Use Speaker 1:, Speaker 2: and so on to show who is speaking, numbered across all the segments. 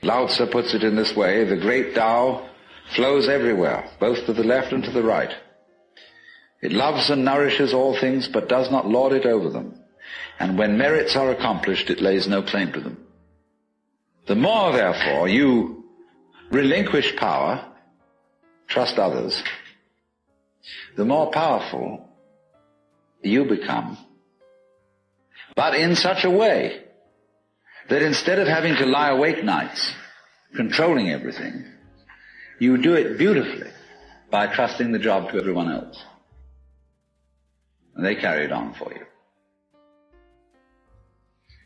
Speaker 1: Lao Tzu puts it in this way: the great Tao flows everywhere, both to the left and to the right. It loves and nourishes all things, but does not lord it over them. And when merits are accomplished, it lays no claim to them. The more, therefore, you relinquish power, trust others, the more powerful you become, but in such a way that instead of having to lie awake nights controlling everything, you do it beautifully by trusting the job to everyone else. And they carry it on for you.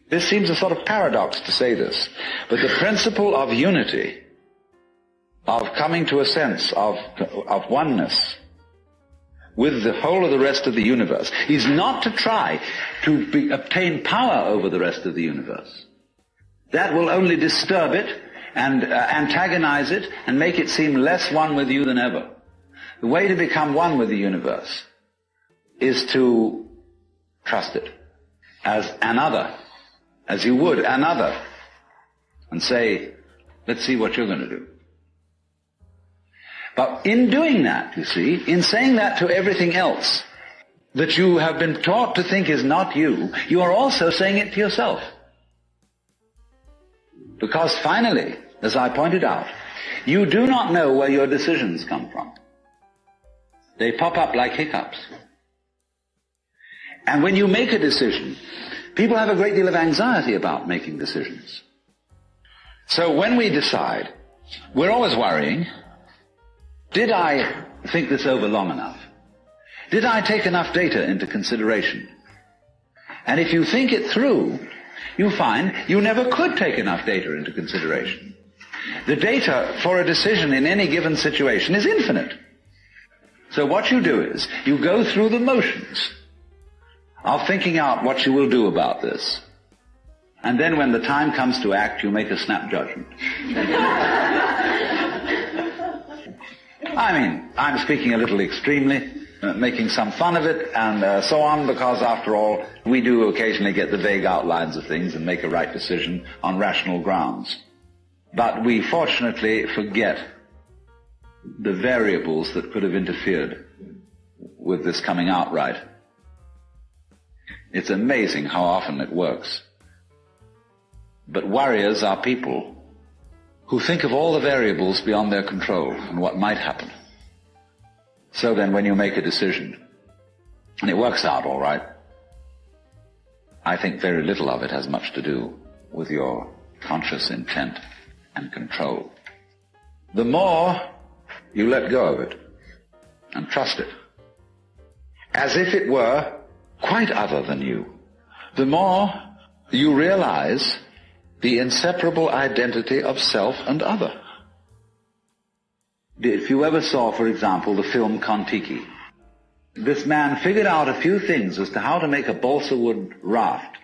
Speaker 1: This seems a sort of paradox to say this, but the principle of unity, of coming to a sense of oneness with the whole of the rest of the universe, is not to try to obtain power over the rest of the universe. That will only disturb it and antagonize it and make it seem less one with you than ever. The way to become one with the universe is to trust it as another, as you would another, and say, let's see what you're going to do. But in doing that, you see, in saying that to everything else that you have been taught to think is not you, you are also saying it to yourself. Because finally, as I pointed out, you do not know where your decisions come from. They pop up like hiccups. And when you make a decision, people have a great deal of anxiety about making decisions. So when we decide, we're always worrying, did I think this over long enough? Did I take enough data into consideration? And if you think it through, you find you never could take enough data into consideration. The data for a decision in any given situation is infinite. So what you do is, you go through the motions of thinking out what you will do about this. And then when the time comes to act, you make a snap judgment. I mean, I'm speaking a little extremely, making some fun of it and so on, because after all, we do occasionally get the vague outlines of things and make a right decision on rational grounds. But we fortunately forget the variables that could have interfered with this coming out right. It's amazing how often it works. But warriors are people who think of all the variables beyond their control and what might happen. So then when you make a decision, and it works out all right, I think very little of it has much to do with your conscious intent and control. The more you let go of it and trust it, as if it were quite other than you, the more you realize the inseparable identity of self and other. If you ever saw, for example, the film Kon-Tiki, this man figured out a few things as to how to make a balsa wood raft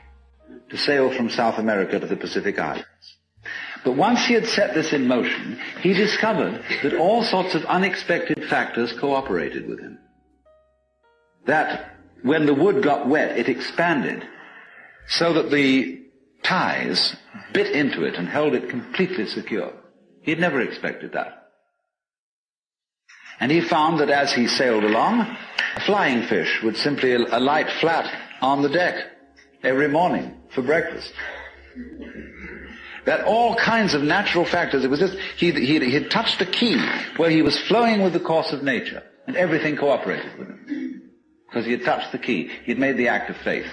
Speaker 1: to sail from South America to the Pacific Islands. But once he had set this in motion, he discovered that all sorts of unexpected factors cooperated with him. That when the wood got wet, it expanded so that the ties bit into it and held it completely secure. He'd never expected that. And he found that as he sailed along, a flying fish would simply alight flat on the deck every morning for breakfast. That all kinds of natural factors, it was just, he'd touched a key where he was flowing with the course of nature, and everything cooperated with him. Because he had touched the key. He'd made the act of faith.